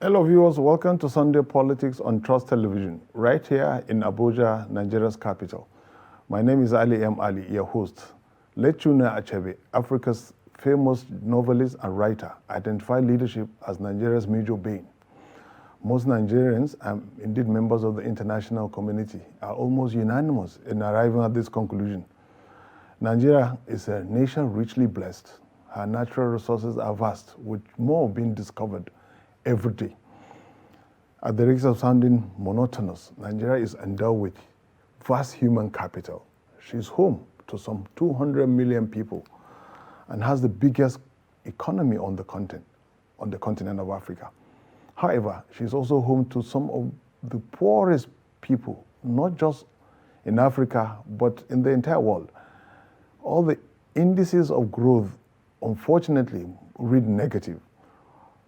Hello viewers, welcome to Sunday Politics on Trust Television, right here in Abuja, Nigeria's capital. My name is Ali M. Ali, your host. Letuna Achebe, Africa's famous novelist and writer, identified leadership as Nigeria's major bane. Most Nigerians, and indeed members of the international community, are almost unanimous in arriving at this conclusion. Nigeria is a nation richly blessed. Her natural resources are vast, with more being discovered every day. At the risk of sounding monotonous, Nigeria is endowed with vast human capital. She is home to some 200 million people and has the biggest economy on the continent of Africa. However, she is also home to some of the poorest people, not just in Africa, but in the entire world. All the indices of growth, unfortunately, read negative.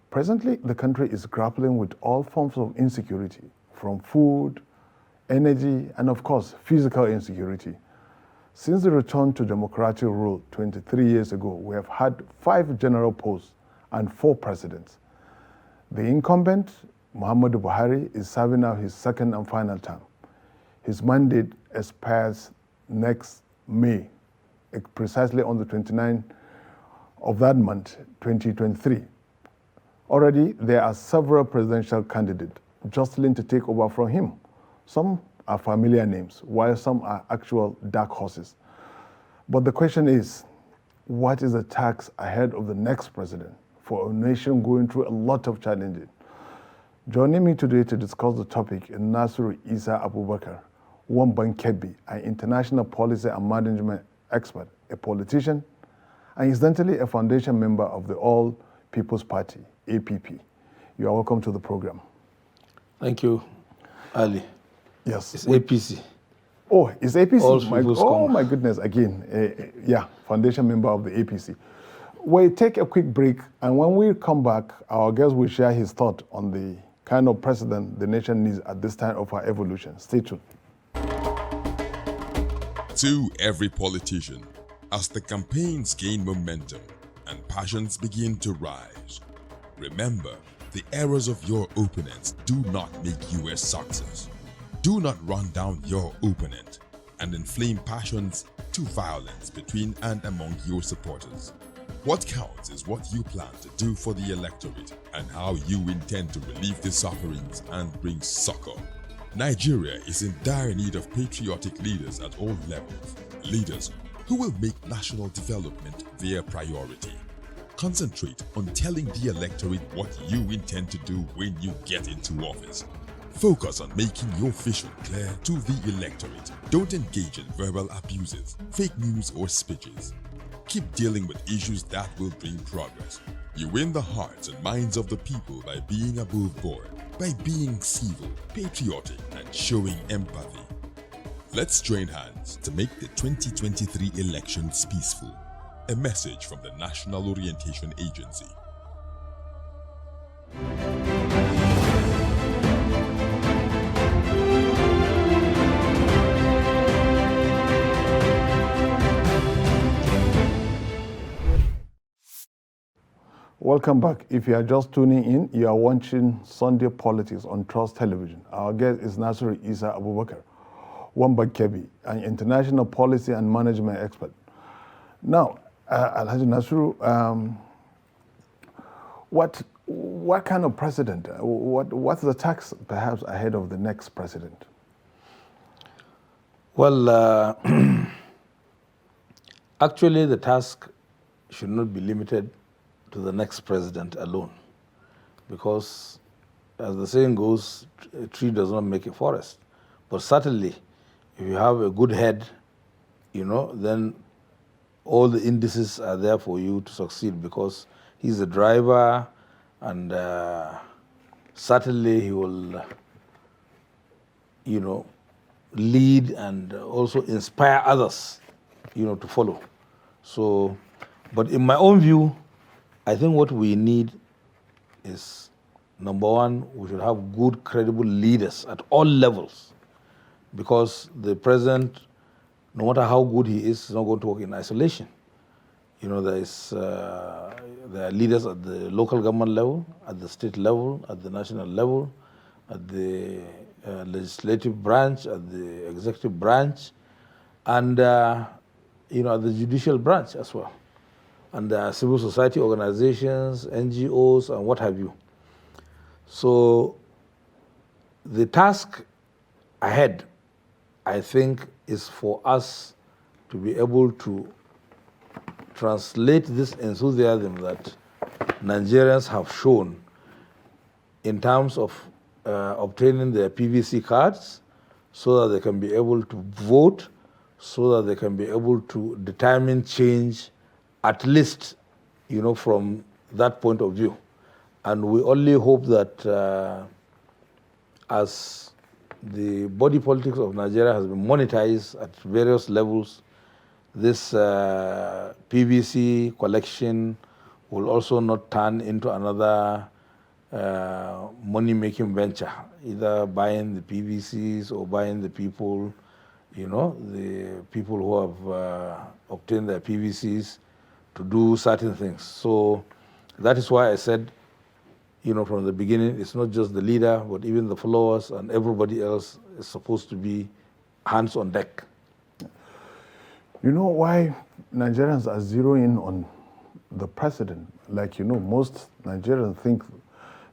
Presently, the country is grappling with all forms of insecurity, from food, energy, and of course, physical insecurity. Since the return to democratic rule 23 years ago, we have had 5 general posts and 4 presidents. The incumbent, Muhammadu Buhari, is serving out his second and final term. His mandate expires next May, precisely on the 29th of that month, 2023. Already, there are several presidential candidates jostling to take over from him. Some are familiar names, while some are actual dark horses. But the question is, what is the task ahead of the next president for a nation going through a lot of challenges? Joining me today to discuss the topic is Nasiru Isa Abubakar, Wamban Kebbi, an international policy and management expert, a politician, and incidentally a foundation member of the All People's Party, APP. You are welcome to the program. Thank you, Ali. Yes. It's APC. Oh, it's APC. Oh my goodness, again. Foundation member of the APC. We'll take a quick break, and when we come back, our guest will share his thought on the kind of president the nation needs at this time of our evolution. Stay tuned. To every politician, as the campaigns gain momentum and passions begin to rise, remember, the errors of your opponents do not make you a success. Do not run down your opponent and inflame passions to violence between and among your supporters. What counts is what you plan to do for the electorate and how you intend to relieve their sufferings and bring succor. Nigeria is in dire need of patriotic leaders at all levels, leaders who will make national development their priority. Concentrate on telling the electorate what you intend to do when you get into office. Focus on making your vision clear to the electorate. Don't engage in verbal abuses, fake news, or speeches. Keep dealing with issues that will bring progress. You win the hearts and minds of the people by being above board, by being civil, patriotic, and showing empathy. Let's join hands to make the 2023 elections peaceful. A message from the National Orientation Agency. Welcome back. If you are just tuning in, you are watching Sunday Politics on Trust Television. Our guest is Nasiru Isa Abubakar, Wamban Kebbi, an international policy and management expert. Now, Alhaji Nasiru, what kind of president? What's the task perhaps ahead of the next president? Well, actually, the task should not be limited to the next president alone, because, as the saying goes, a tree does not make a forest. But certainly, if you have a good head, then all the indices are there for you to succeed, because he's the driver, and certainly he will, lead and also inspire others, to follow. So, but in my own view, I think what we need is, number one, we should have good, credible leaders at all levels, because the president, no matter how good he is not going to work in isolation. there are leaders at the local government level, at the state level, at the national level, at the legislative branch, at the executive branch, and at the judicial branch as well, and civil society organizations, NGOs, and what have you. So the task ahead, I think, is for us to be able to translate this enthusiasm that Nigerians have shown in terms of obtaining their PVC cards so that they can be able to vote, so that they can be able to determine change, at least, from that point of view. And we only hope that as the body politics of Nigeria has been monetized at various levels, this PVC collection will also not turn into another money-making venture, either buying the PVCs or buying the people, the people who have obtained their PVCs to do certain things. So that is why I said, from the beginning, it's not just the leader, but even the followers and everybody else is supposed to be hands on deck. You know why Nigerians are zeroing in on the president? Like, most Nigerians think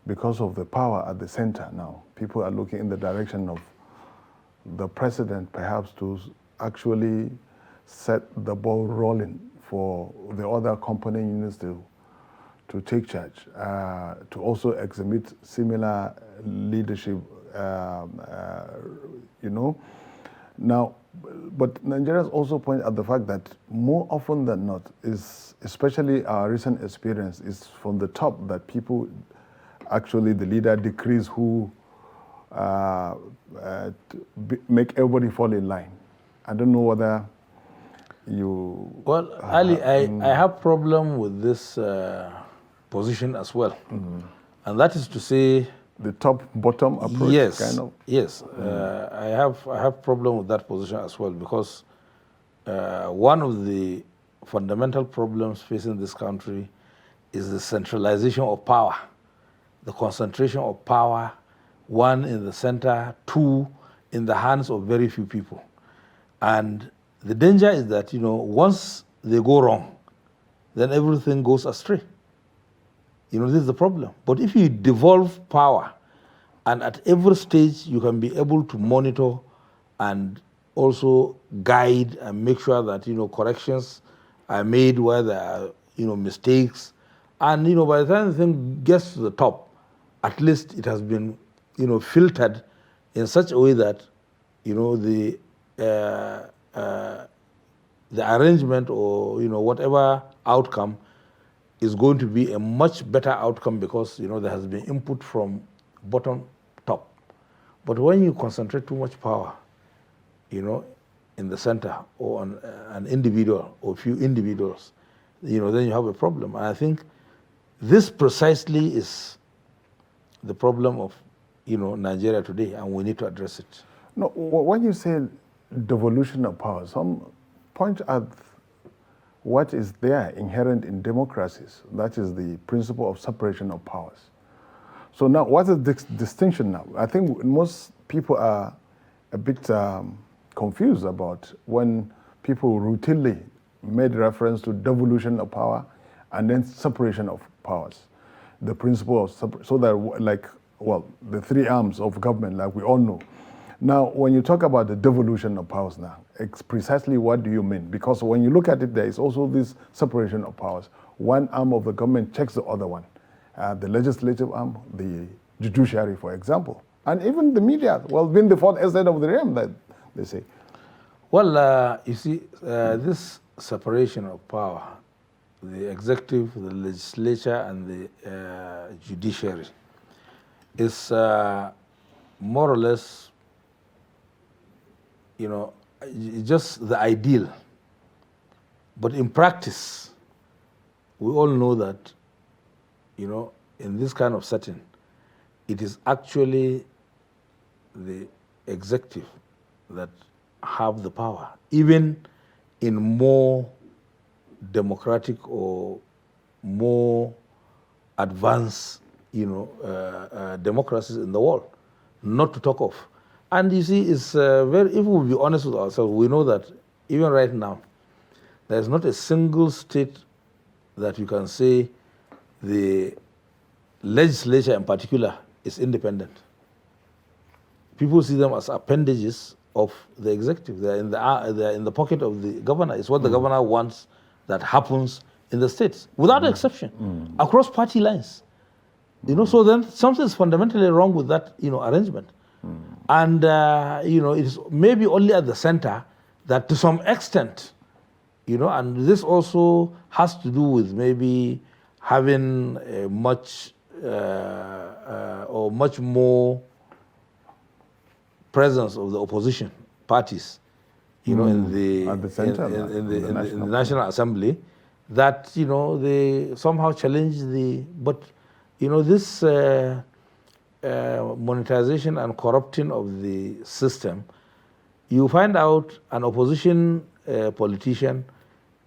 because of the power at the center now, people are looking in the direction of the president perhaps to actually set the ball rolling for the other component units to take charge, to also exhibit similar leadership, Now, but Nigerians also point at the fact that more often than not, especially our recent experience, is from the top that people, actually the leader decrees who make everybody fall in line. I don't know whether you... Well, Ali, I have problem with this position as well. And that is to say... The top-bottom approach, yes, kind of? Yes, I have problem with that position as well, because one of the fundamental problems facing this country is the centralization of power, the concentration of power, one in the center, two in the hands of very few people. And the danger is that, once they go wrong, then everything goes astray. This is the problem. But if you devolve power, and at every stage you can be able to monitor and also guide and make sure that, corrections are made where there are, mistakes. And, by the time the thing gets to the top, at least it has been, filtered in such a way that, the arrangement or, whatever outcome is going to be a much better outcome, because there has been input from bottom top. But when you concentrate too much power, in the center or on an individual or a few individuals, then you have a problem. And I think this precisely is the problem of Nigeria today, and we need to address it. No, when you say devolution of power, some point at what is there inherent in democracies. That is the principle of separation of powers. So now, what's the distinction now? I think most people are a bit confused about when people routinely made reference to devolution of power and then separation of powers. The principle of so that, the three arms of government, like we all know. Now, when you talk about the devolution of powers now, it's precisely what do you mean? Because when you look at it, there is also this separation of powers. One arm of the government checks the other one. The legislative arm, the judiciary, for example. And even the media, being the fourth estate of the realm, that they say. Well, you see, this separation of power, the executive, the legislature, and the judiciary, is more or less, just the ideal. But in practice, we all know that, in this kind of setting, it is actually the executive that have the power, even in more democratic or more advanced, democracies in the world, not to talk of. And you see, it's very, if we'll be honest with ourselves, we know that even right now, there's not a single state that you can say the legislature in particular is independent. People see them as appendages of the executive. They're in the pocket of the governor. It's what the governor wants that happens in the states, without exception, across party lines. So then something's fundamentally wrong with that, arrangement. And, it's maybe only at the center that to some extent, and this also has to do with maybe having a much more presence of the opposition parties, in the at the center, in the National Assembly, that they somehow challenge but this monetization and corrupting of the system. You find out an opposition politician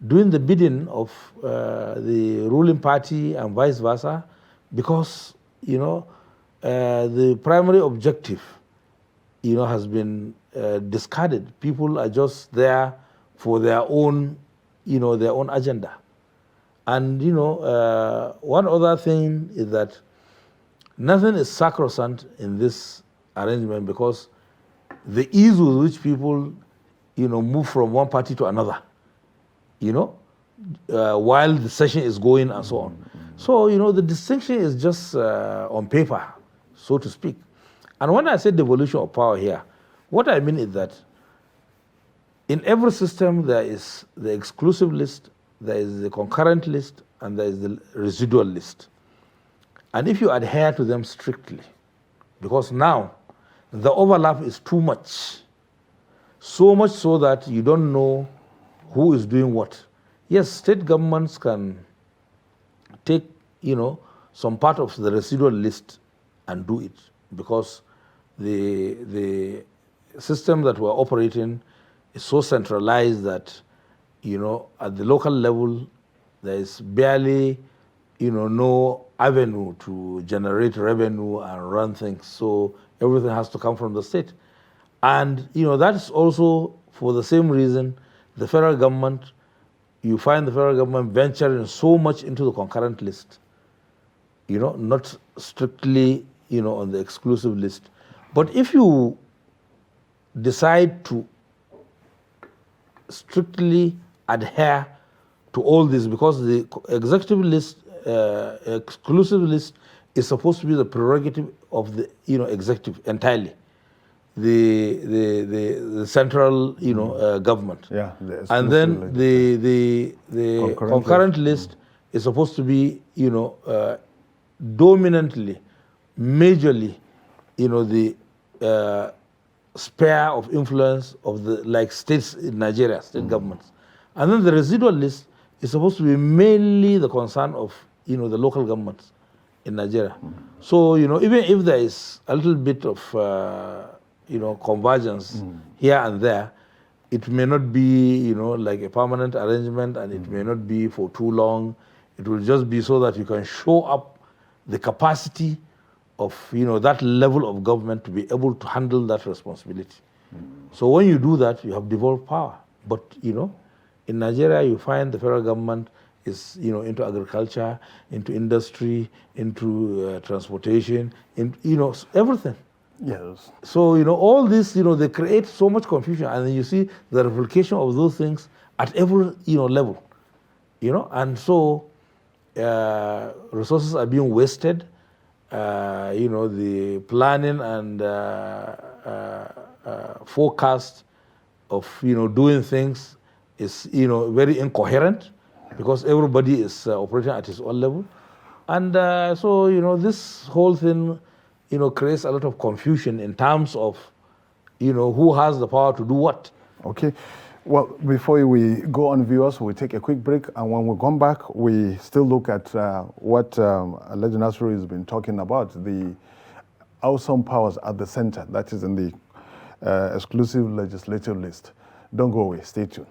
doing the bidding of the ruling party and vice versa, because the primary objective has been discarded. People are just there for their own agenda. And one other thing is that nothing is sacrosanct in this arrangement, because the ease with which people move from one party to another, while the session is going and so on. So the distinction is just on paper, so to speak. And when I say devolution of power here, what I mean is that in every system there is the exclusive list, there is the concurrent list, and there is the residual list. And if you adhere to them strictly, because now the overlap is too much, so much so that you don't know who is doing what. Yes, state governments can take, some part of the residual list and do it, because the system that we're operating is so centralized that, at the local level, there is barely, no avenue to generate revenue and run things. So everything has to come from the state. And, that's also for the same reason the federal government, you find the federal government venturing so much into the concurrent list, not strictly, on the exclusive list. But if you decide to strictly adhere to all this, because the executive list, exclusive list, is supposed to be the prerogative of the executive entirely, the central government. Yeah, and then the concurrent list is supposed to be dominantly, majorly, the sphere of influence of the states in Nigeria, state governments. And then the residual list is supposed to be mainly the concern of the local governments in Nigeria. So even if there is a little bit of convergence here and there, it may not be like a permanent arrangement, and it may not be for too long. It will just be so that you can show up the capacity of that level of government to be able to handle that responsibility. So when you do that, you have devolved power. But in Nigeria, you find the federal government is into agriculture, into industry, into transportation, everything. Yes. So all this they create so much confusion, and then you see the replication of those things at every level, and so resources are being wasted. The planning and forecast of doing things is very incoherent, because everybody is operating at his own level, and so this whole thing creates a lot of confusion in terms of who has the power to do what. Okay. Well, before we go on, viewers, we'll take a quick break, and when we come back, we still look at what Alhaji Nasiru has been talking about, the awesome powers at the center, that is in the exclusive legislative list. Don't go away, stay tuned.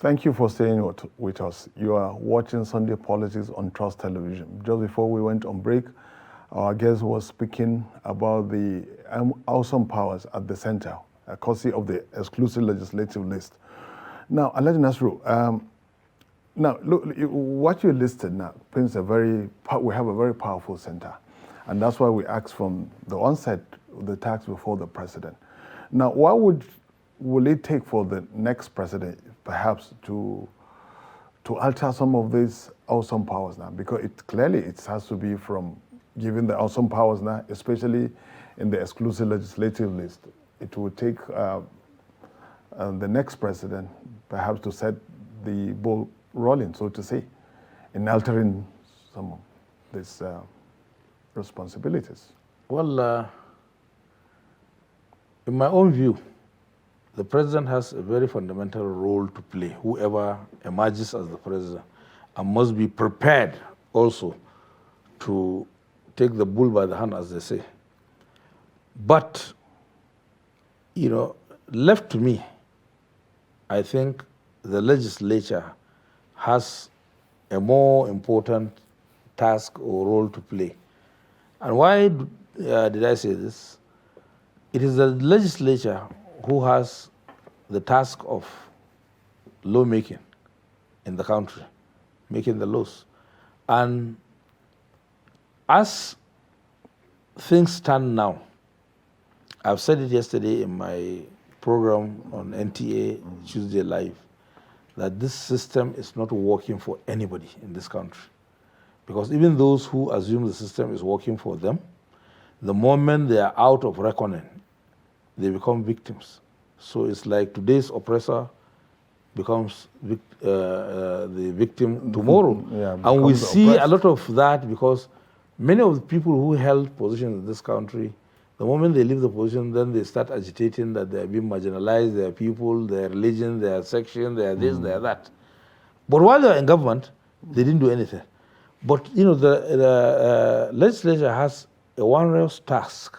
Thank you for staying with us. You are watching Sunday Politics on Trust Television. Just before we went on break, our guest was speaking about the awesome powers at the center, courtesy of the exclusive legislative list. Now, Alhaji Nasru, now look, what you listed now paints we have a very powerful center. And that's why we asked from the onset the task before the president. Now, what will it take for the next president, perhaps, to alter some of these awesome powers now? Because it has to be from giving the awesome powers now, especially in the exclusive legislative list. It will take the next president, perhaps, to set the ball rolling, so to say, in altering some of these responsibilities. Well, in my own view, the president has a very fundamental role to play, whoever emerges as the president, and must be prepared also to take the bull by the hand, as they say. But, left to me, I think the legislature has a more important task or role to play. And why did I say this? It is the legislature who has the task of lawmaking in the country, making the laws. And as things stand now, I've said it yesterday in my program on NTA Tuesday Live, that this system is not working for anybody in this country. Because even those who assume the system is working for them, the moment they are out of reckoning, they become victims. So it's like today's oppressor becomes the victim tomorrow. Yeah, and we see oppressed. a lot of that because many of the people who held positions in this country, the moment they leave the position, then they start agitating that they are being marginalized, their people, their religion, their section, their this, their that. But while they are in government, they didn't do anything. But the legislature has a onerous task,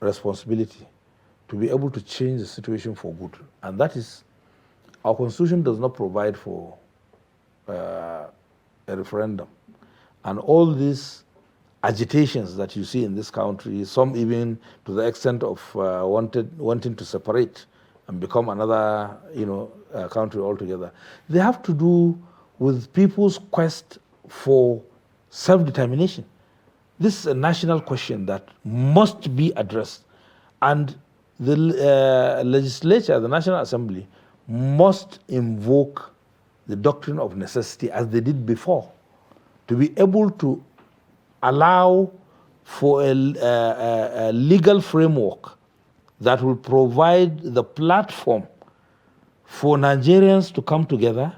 responsibility, to be able to change the situation for good. And that is, our constitution does not provide for a referendum. And all these agitations that you see in this country, some even to the extent of wanting to separate and become another country altogether, they have to do with people's quest for self-determination. This is a national question that must be addressed. And the legislature, the National Assembly, must invoke the doctrine of necessity as they did before, to be able to allow for a legal framework that will provide the platform for Nigerians to come together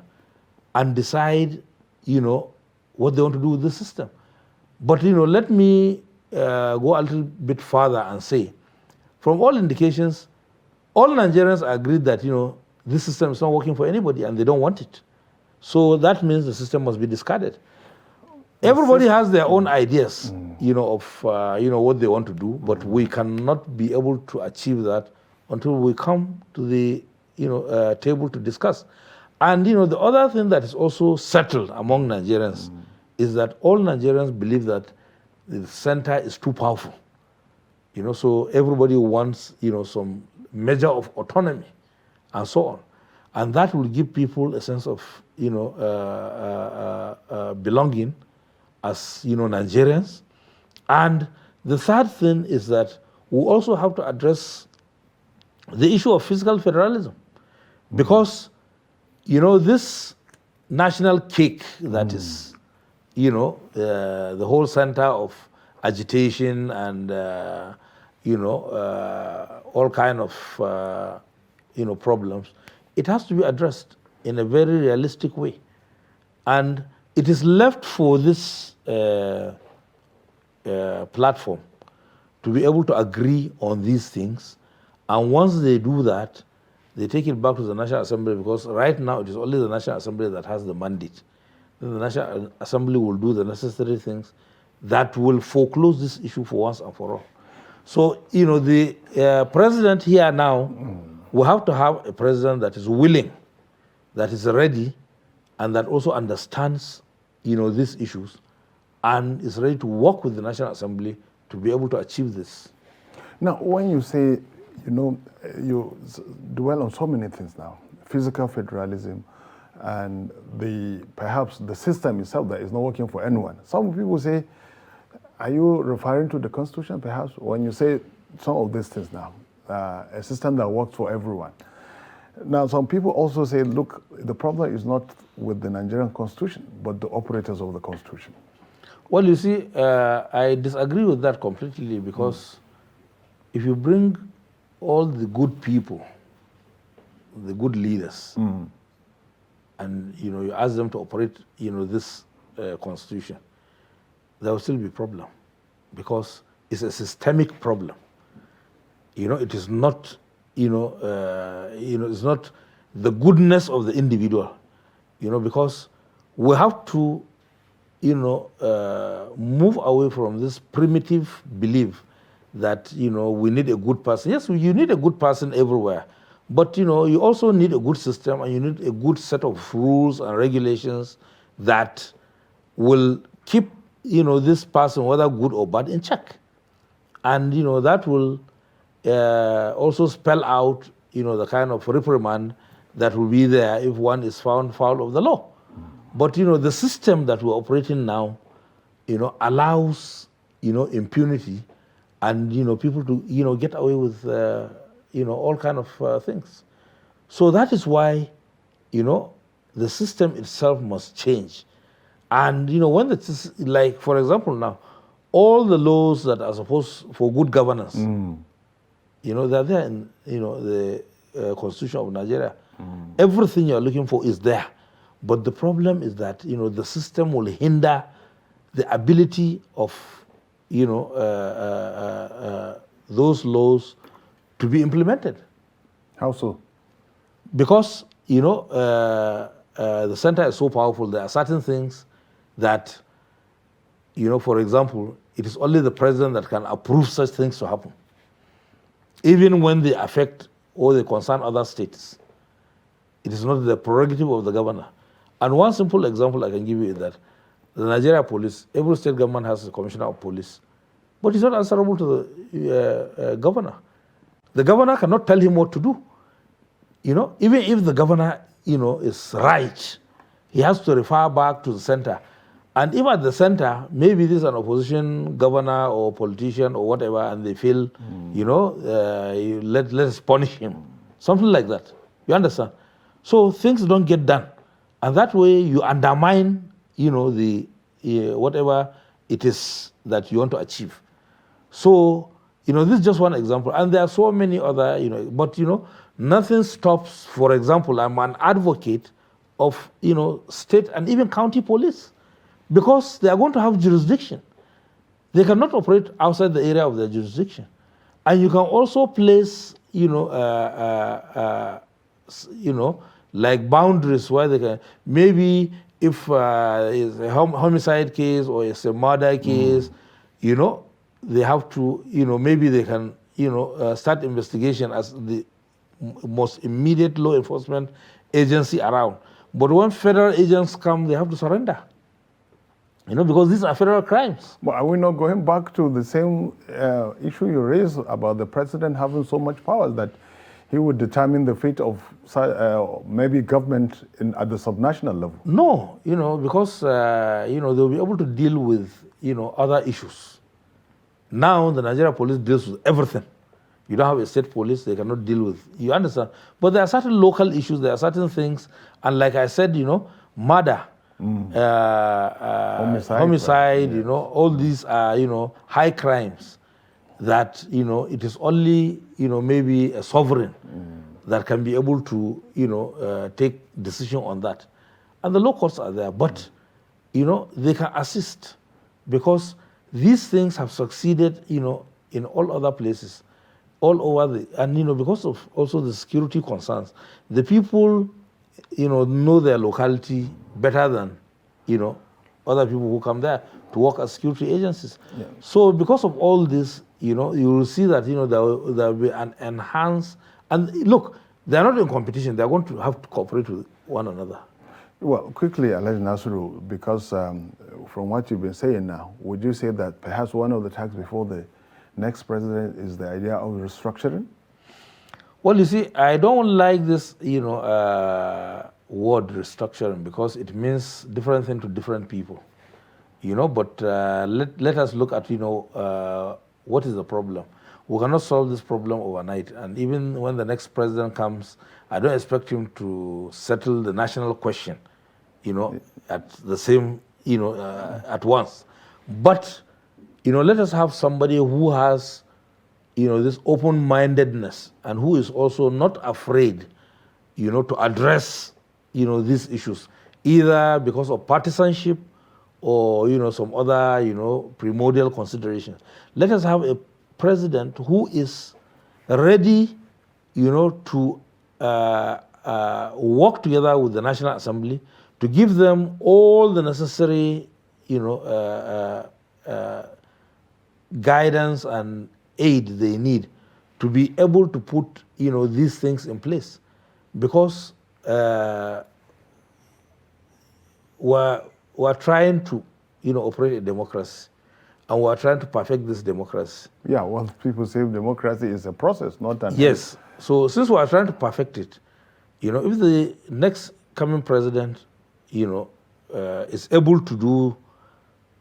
and decide, what they want to do with the system. But, let me go a little bit further and say, from all indications, all Nigerians agreed that, this system is not working for anybody and they don't want it. So that means the system must be discarded. Everybody has their own ideas, of what they want to do, but we cannot be able to achieve that until we come to the table to discuss. And the other thing that is also settled among Nigerians is that all Nigerians believe that the center is too powerful. So everybody wants some measure of autonomy and so on, and that will give people a sense of belonging as Nigerians. And the third thing is that we also have to address the issue of fiscal federalism, because this national cake that is the whole center of agitation and all kind of problems, it has to be addressed in a very realistic way. And it is left for this platform to be able to agree on these things. And once they do that, they take it back to the National Assembly, because right now it is only the National Assembly that has the mandate. Then the National Assembly will do the necessary things that will foreclose this issue for once and for all. So, the president here now, we have to have a president that is willing that is ready and that also understands, these issues and is ready to work with the National Assembly to be able to achieve this. Now, when you say, you dwell on so many things now, physical federalism and perhaps the system itself that is not working for anyone. Some people say, are you referring to the Constitution perhaps when you say some of these things now, a system that works for everyone? Now, some people also say, look, the problem is not with the Nigerian Constitution, but the operators of the Constitution. Well, you see, I disagree with that completely because if you bring all the good people, the good leaders, and you ask them to operate, this constitution, there will still be problem because it's a systemic problem. It is not, it's not the goodness of the individual, because we have to, move away from this primitive belief that, we need a good person. Yes, you need a good person everywhere. But, you also need a good system and you need a good set of rules and regulations that will keep, this person, whether good or bad, in check. And, that will also spell out, the kind of reprimand that will be there if one is found foul of the law. But, the system that we're operating now, allows, impunity and, people to, get away with, all kind of things. So that is why, the system itself must change. And, when it's like, for example, now, all the laws that are supposed for good governance, they're there in, the Constitution of Nigeria. Everything you're looking for is there. But the problem is that, the system will hinder the ability of, those laws to be implemented. How so? Because, the center is so powerful, there are certain things that, for example, it is only the president that can approve such things to happen, even when they affect or they concern other states. It is not the prerogative of the governor. And one simple example I can give you is that the Nigeria police, every state government has a commissioner of police, but he's not answerable to the governor. The governor cannot tell him what to do. Even if the governor, is right, he has to refer back to the center. And if at the center, maybe this is an opposition governor or politician or whatever, and they feel, let's punish him. Something like that. You understand? So things don't get done. And that way you undermine, the whatever it is that you want to achieve. So, this is just one example. And there are so many other, but, nothing stops. For example, I'm an advocate of, state and even county police because they are going to have jurisdiction. They cannot operate outside the area of their jurisdiction. And you can also place, like boundaries where they can, maybe if it's a homicide case or it's a murder case, they have to, maybe they can, start investigation as the most immediate law enforcement agency around. But when federal agents come, they have to surrender. Because these are federal crimes. But are we not going back to the same issue you raised about the president having so much power that he would determine the fate of maybe government at the subnational level? No, because, they'll be able to deal with, other issues. Now, the Nigeria police deals with everything. You don't have a state police, they cannot deal with, you understand? But there are certain local issues, there are certain things, and like I said, murder, homicide, right. All these are, high crimes that, it is only, maybe a sovereign that can be able to, take decision on that. And the law courts are there, but, they can assist because these things have succeeded, in all other places, all over and because of also the security concerns, the people, know their locality better than, other people who come there to work as security agencies. Yeah. So because of all this, you will see that, there will be an enhanced, and look, They are not in competition. They are going to have to cooperate with one another. Well, quickly, Alhaji Nasiru, because from what you've been saying now, would you say that perhaps one of the tasks before the next president is the idea of restructuring? Well, you see, I don't like this, word restructuring, because it means different things to different people, But let us look at, what is the problem. We cannot solve this problem overnight. And even when the next president comes, I don't expect him to settle the national question, at the same, at once. But, let us have somebody who has, this open-mindedness and who is also not afraid, to address, these issues, either because of partisanship or, some other, primordial considerations. Let us have a president who is ready, to work together with the National Assembly to give them all the necessary, guidance and aid they need to be able to put, these things in place. Because we're trying to, operate a democracy. And we're trying to perfect this democracy. Yeah, well, people say democracy is a process, not an... Yes. So since we're trying to perfect it, if the next coming president, is able to do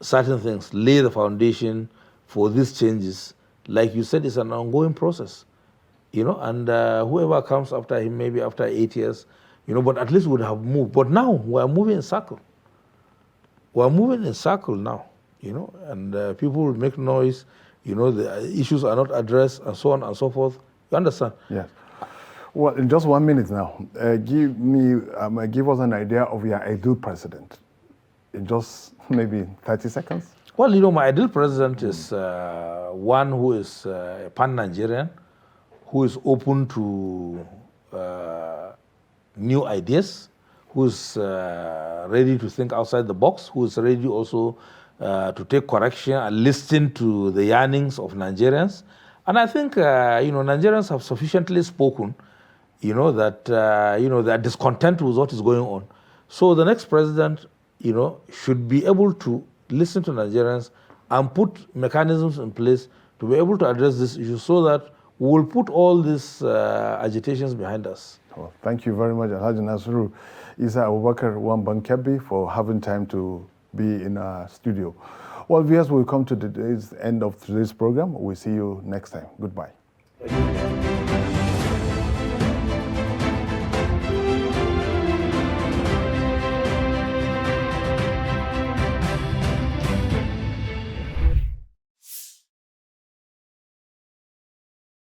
certain things, lay the foundation for these changes, like you said, it's an ongoing process, and whoever comes after him, maybe after 8 years, but at least would have moved. But now we're moving in circle. We're moving in circle now. And people will make noise, the issues are not addressed, and so on and so forth. You understand? Yes. Well, in just 1 minute now, give us an idea of your ideal president in just maybe 30 seconds. Well, my ideal president is one who is pan-Nigerian, who is open to new ideas, who is ready to think outside the box, who is ready also to take correction and listen to the yearnings of Nigerians. And I think, Nigerians have sufficiently spoken, that, they are discontent with what is going on. So the next president, should be able to listen to Nigerians and put mechanisms in place to be able to address this issue so that we will put all these agitations behind us. Well, thank you very much, Alhaji Nasiru Isa Abubakar Wambankebbi, for having time to be in our studio. Well, viewers, we'll come to the end of today's program. We'll see you next time. Goodbye.